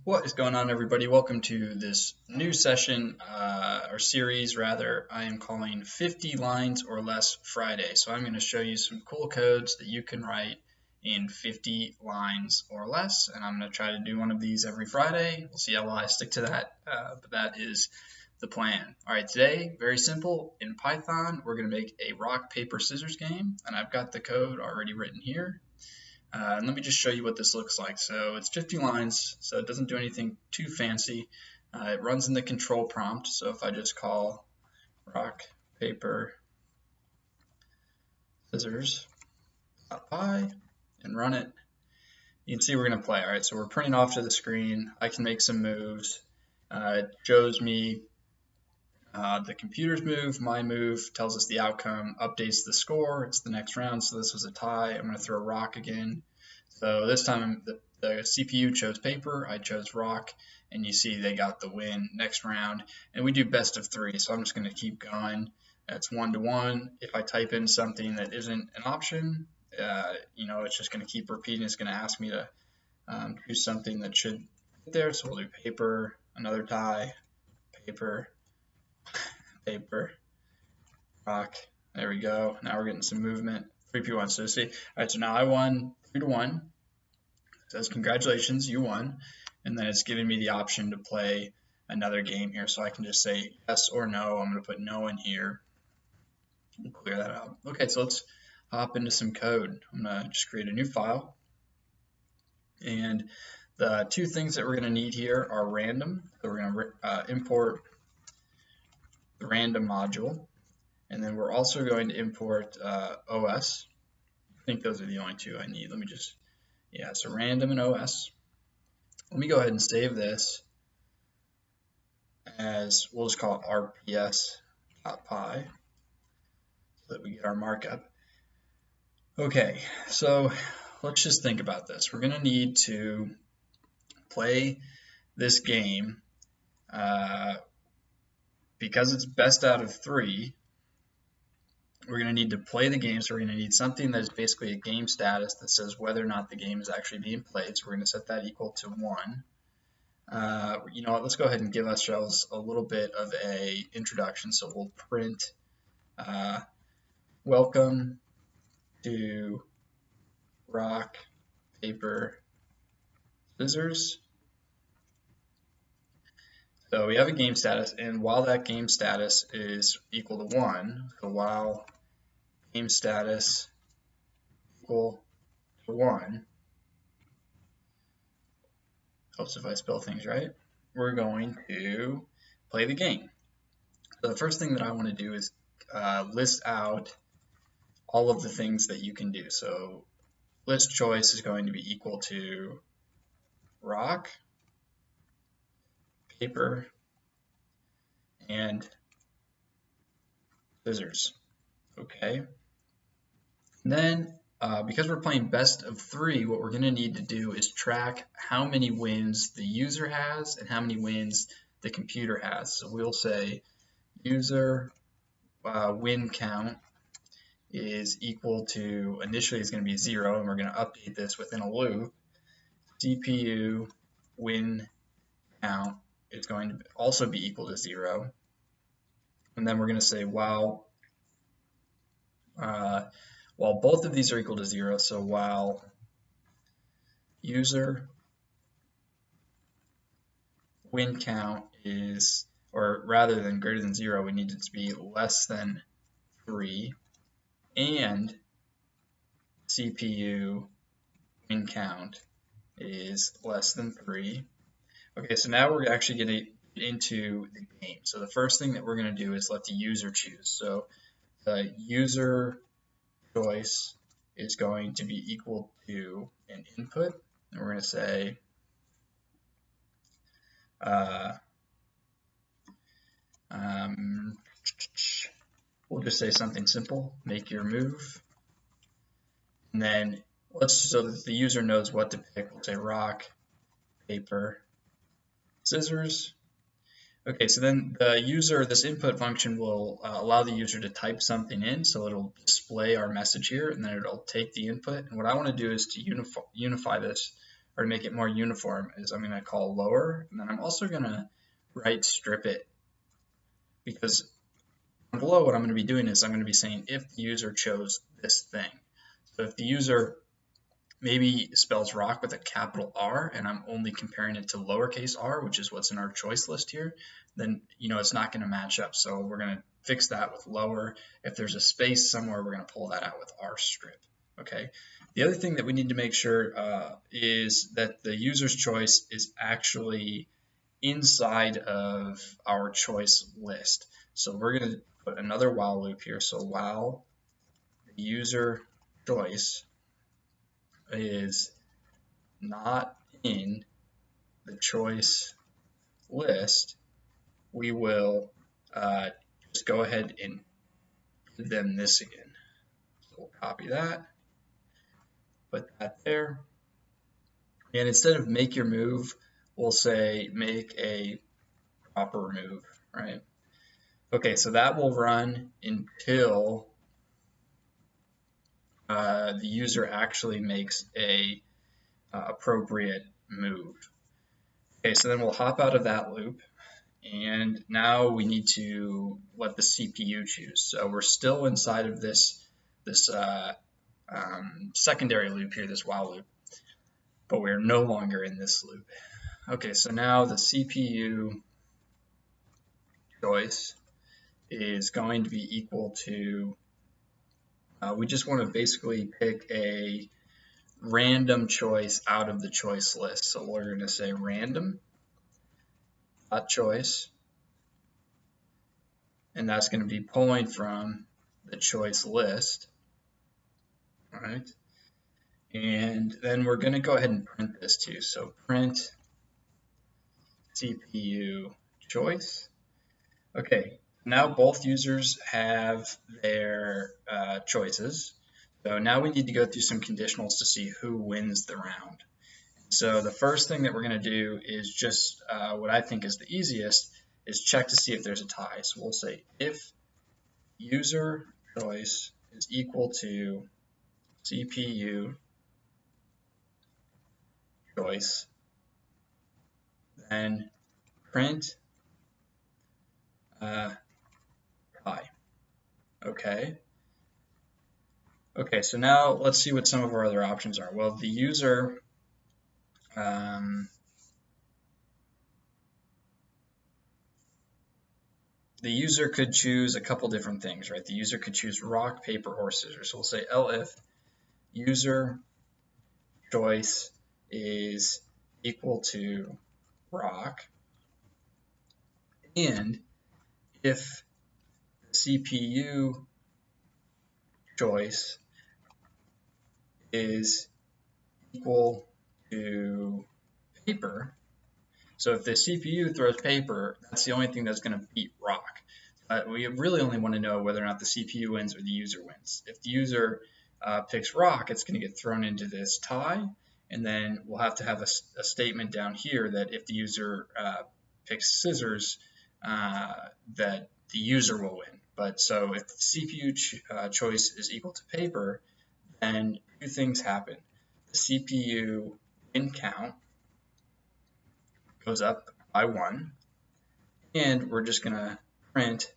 What is going on, everybody? Welcome to this new session, or series rather, I am calling 50 Lines or Less Friday. So I'm going to show you some cool codes that you can write in 50 lines or less, and I'm going to try to do one of these every Friday. We'll see how well I stick to that, but that is the plan. All right, today, very simple. In Python, we're going to make a rock, paper, scissors game, and I've got the code already written here. And let me just show you what this looks like. So it's 50 lines, so it doesn't do anything too fancy. It runs in the control prompt. So if I just call rock, paper, scissors, .py, and run it, you can see we're going to play. All right, so we're printing off to the screen. I can make some moves. It shows me the computer's move, my move, tells us the outcome, updates the score. It's the next round, so this was a tie. I'm going to throw rock again. So this time the CPU chose paper, I chose rock, and you see they got the win next round. And we do best of 3, so I'm just going to keep going. That's 1-to-1. If I type in something that isn't an option, it's just going to keep repeating. It's going to ask me to choose something that should fit there. So we'll do paper, another tie, paper, paper, rock. There we go. Now we're getting some movement. 3P1. So see, all right, so now I won 3-1. It says congratulations, you won. And then it's giving me the option to play another game here. So I can just say yes or no. I'm going to put no in here and clear that out. Okay, so let's hop into some code. I'm going to just create a new file. And the two things that we're going to need here are random. So we're going to import the random module. And then we're also going to import OS. I think those are the only two I need. Let me just, so random and OS. Let me go ahead and save this as, we'll just call it rps.py so that we get our markup. Okay, so let's just think about this. We're going to need to play this game because it's best out of 3. We're going to need to play the game, so we're going to need something that is basically a game status that says whether or not the game is actually being played. So we're going to set that equal to 1. You know what, let's go ahead and give ourselves a little bit of a introduction. So we'll print welcome to rock, paper, scissors. So we have a game status, and while that game status is equal to 1, so while game status equal to 1, helps if I spell things right, we're going to play the game. So the first thing that I want to do is list out all of the things that you can do. So list choice is going to be equal to rock, paper, and scissors. Okay. And then because we're playing best of 3, what we're going to need to do is track how many wins the user has and how many wins the computer has. So we'll say user win count is equal to, initially it's going to be 0, and we're going to update this within a loop. CPU win count is going to also be equal to 0. And then we're going to say while both of these are equal to 0, so while user win count is, or rather than greater than 0, we need it to be less than 3, and CPU win count is less than 3. Okay, so now we're actually going to get into the game. So the first thing that we're going to do is let the user choose. So the user choice is going to be equal to an input, and we're going to say we'll just say something simple, make your move, and then so that the user knows what to pick, we'll say rock, paper, scissors. Okay, so then the user, this input function will allow the user to type something in, so it'll display our message here, and then it'll take the input. And what I want to do is to unify this or to make it more uniform, is I'm going to call lower, and then I'm also going to write strip it, because below what I'm going to be doing is I'm going to be saying if the user chose this thing. So if the user maybe spells rock with a capital R, and I'm only comparing it to lowercase r, which is what's in our choice list here, then it's not going to match up. So we're going to fix that with lower. If there's a space somewhere, we're going to pull that out with r strip. Okay. The other thing that we need to make sure is that the user's choice is actually inside of our choice list. So we're going to put another while loop here. So while the user choice is not in the choice list, we will just go ahead and give them this again. So we'll copy that, put that there, and instead of make your move, we'll say make a proper move, right? Okay, so that will run until the user actually makes a appropriate move. Okay, so then we'll hop out of that loop, and now we need to let the CPU choose. So we're still inside of this secondary loop here, this while loop, but we're no longer in this loop. Okay, so now the CPU choice is going to be equal to, we just want to basically pick a random choice out of the choice list. So we're going to say random choice, and that's going to be pulling from the choice list. All right, and then we're going to go ahead and print this too. So print CPU choice. Okay, now both users have their choices. So now we need to go through some conditionals to see who wins the round. So the first thing that we're going to do is just what I think is the easiest is check to see if there's a tie. So we'll say if user choice is equal to CPU choice, then print tie. Okay. Okay, so now let's see what some of our other options are. Well, the user could choose a couple different things, right? The user could choose rock, paper, or scissors. So we'll say elif user choice is equal to rock, and if the CPU choice is equal to paper. So if the CPU throws paper, that's the only thing that's going to beat rock. We really only want to know whether or not the CPU wins or the user wins. If the user picks rock, it's going to get thrown into this tie, and then we'll have to have a statement down here that if the user picks scissors, that the user will win. But so if the CPU choice is equal to paper, then two things happen. The CPU win count goes up by 1, and we're just going to print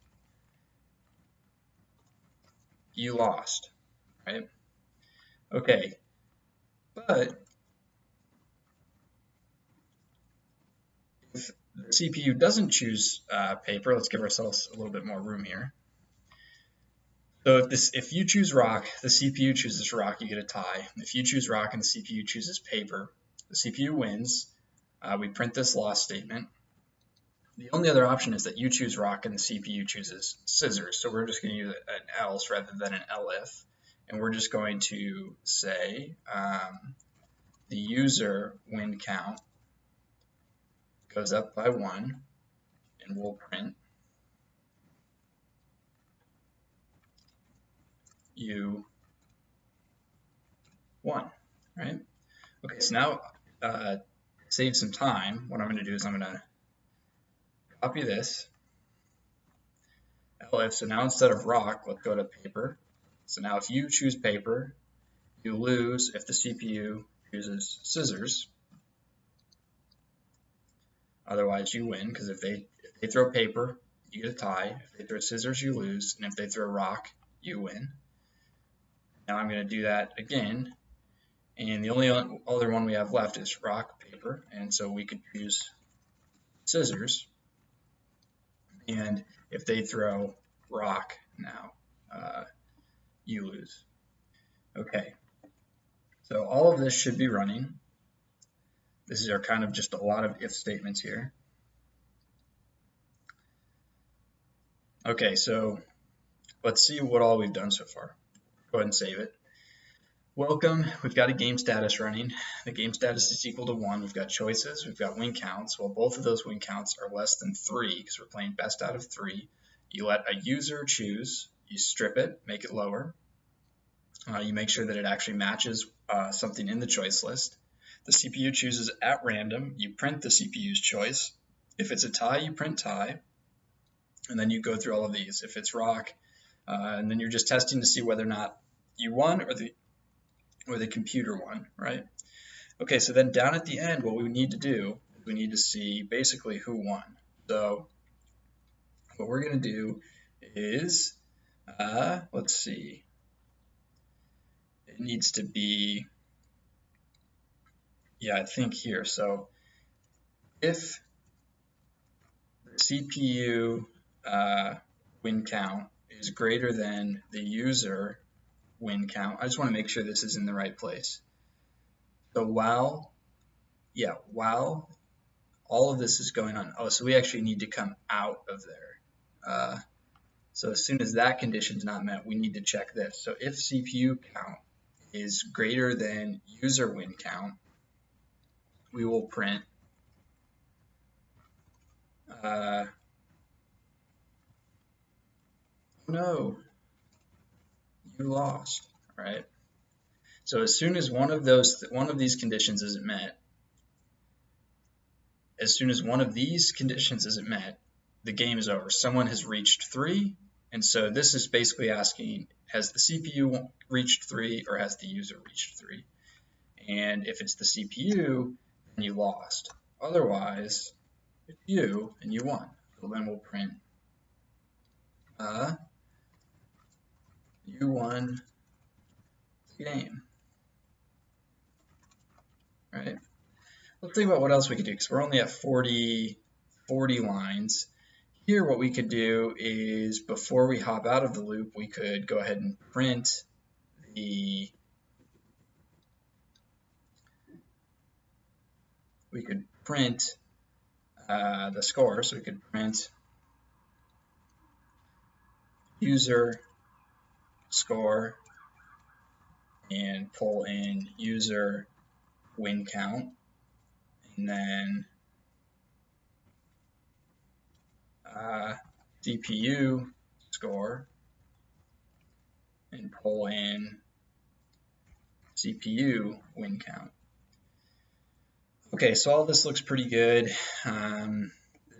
you lost, right? Okay, but if the CPU doesn't choose paper, let's give ourselves a little bit more room here. So if you choose rock, the CPU chooses rock, you get a tie. If you choose rock and the CPU chooses paper, the CPU wins. We print this loss statement. The only other option is that you choose rock and the CPU chooses scissors. So we're just going to use an else rather than an elif. And we're just going to say the user win count goes up by 1, and we'll print you won, right? Okay, so now save some time. What I'm going to do is I'm going to copy this, elif. So now instead of rock, let's go to paper. So now if you choose paper, you lose if the CPU chooses scissors. Otherwise, you win, because if they throw paper, you get a tie. If they throw scissors, you lose. And if they throw rock, you win. Now I'm going to do that again. And the only other one we have left is rock, paper. And so we could choose scissors. And if they throw rock now, you lose. Okay. So all of this should be running. This is our kind of just a lot of if statements here. Okay, so let's see what all we've done so far. Go ahead and save it. Welcome, we've got a game status running. The game status is equal to 1. We've got choices, we've got win counts. Well, both of those win counts are less than 3 because we're playing best out of 3. You let a user choose, you strip it, make it lower. You make sure that it actually matches something in the choice list. The CPU chooses at random, you print the CPU's choice. If it's a tie, you print tie. And then you go through all of these. If it's rock, and then you're just testing to see whether or not you won or the computer won, right? Okay, so then down at the end, what we need to do is we need to see basically who won. So what we're going to do is, let's see, it needs to be, yeah, I think here. So if the CPU win count is greater than the user win count, I just want to make sure this is in the right place. So while all of this is going on, so we actually need to come out of there. So as soon as that condition is not met, we need to check this. So if CPU count is greater than user win count, we will print no, you lost, right? So as soon as one of these conditions isn't met, the game is over. Someone has reached 3, and so this is basically asking, has the CPU reached 3 or has the user reached 3? And if it's the CPU, then you lost. Otherwise, it's you and you won. So then we'll print you won the game. Right? Let's think about what else we could do, because we're only at 40 lines. Here what we could do is, before we hop out of the loop, we could go ahead and print the score. So we could print user score and pull in user win count, and then CPU score and pull in CPU win count. Okay, so all this looks pretty good.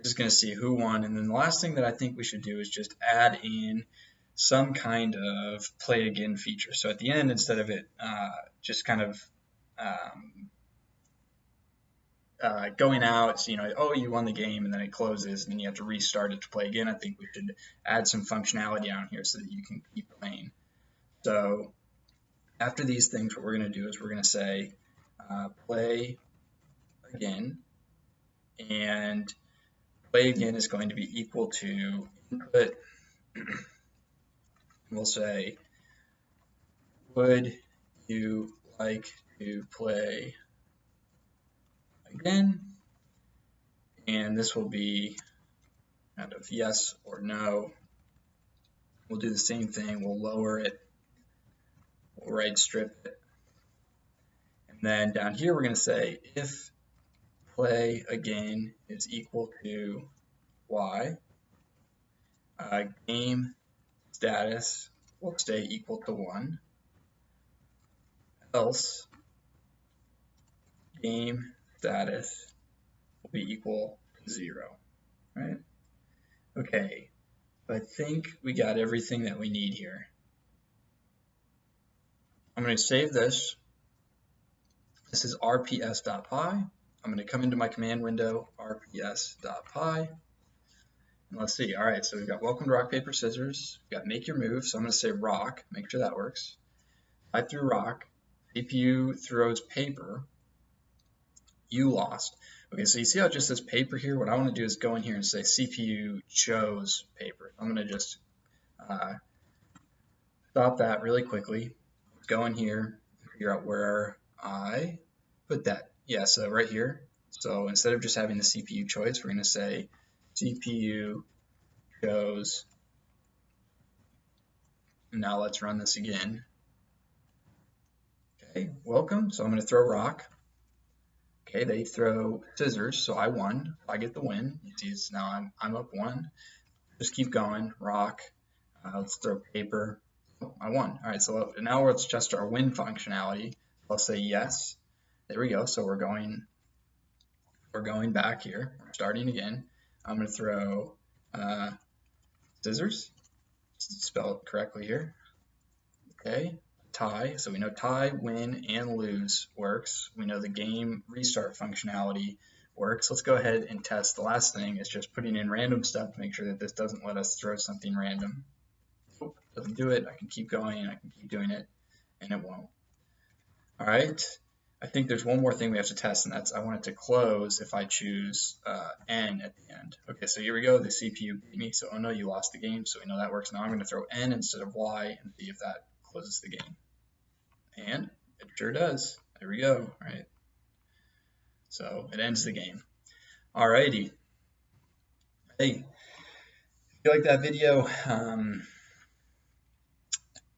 Just going to see who won, and then the last thing that I think we should do is just add in some kind of play again feature. So at the end, instead of it just kind of going out, so, oh, you won the game, and then it closes, and then you have to restart it to play again, I think we should add some functionality down here so that you can keep playing. So after these things, what we're going to do is we're going to say play again, and play again is going to be equal to input. We'll say, would you like to play again? And this will be kind of yes or no. We'll do the same thing. We'll lower it. We'll right strip it. And then down here, we're going to say if play again is equal to y, game status will stay equal to 1, else game status will be equal to 0, right? Okay, I think we got everything that we need here. I'm going to save this. This is rps.py. I'm going to come into my command window, rps.py, and let's see. All right, so we've got welcome to rock, paper, scissors. We've got make your move, so I'm going to say rock, make sure that works. I threw rock, CPU throws paper, you lost. Okay, so you see how it just says paper here? What I want to do is go in here and say CPU chose paper. I'm going to just stop that really quickly. Go in here, figure out where I put that. Yeah, so right here. So instead of just having the CPU choice, we're going to say CPU chose. Now let's run this again. Okay, welcome. So I'm going to throw rock. Okay, they throw scissors, so I won. I get the win. You see, it's now I'm up 1. Just keep going. Rock. Let's throw paper. Oh, I won. All right, so now let's test our win functionality. I'll say yes. There we go. So we're going back here. We're starting again. I'm going to throw scissors. Spell it correctly here. Okay. Tie. So we know tie, win, and lose works. We know the game restart functionality works. Let's go ahead and test. The last thing is just putting in random stuff to make sure that this doesn't let us throw something random. Oh, doesn't do it. I can keep going and I can keep doing it, and it won't. All right. I think there's one more thing we have to test, and that's I want it to close if I choose N at the end. Okay, so here we go. The CPU beat me, so oh no, you lost the game. So we know that works. Now I'm going to throw N instead of Y and see if that closes the game. And it sure does. There we go. All right. So it ends the game. Alrighty. Hey, if you like that video,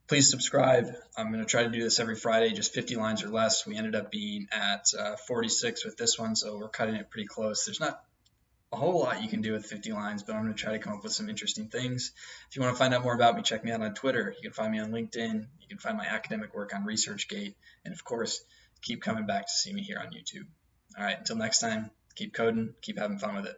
please subscribe. I'm going to try to do this every Friday, just 50 lines or less. We ended up being at 46 with this one, so we're cutting it pretty close. There's not a whole lot you can do with 50 lines, but I'm going to try to come up with some interesting things. If you want to find out more about me, check me out on Twitter. You can find me on LinkedIn. You can find my academic work on ResearchGate. And of course, keep coming back to see me here on YouTube. All right, until next time, keep coding, keep having fun with it.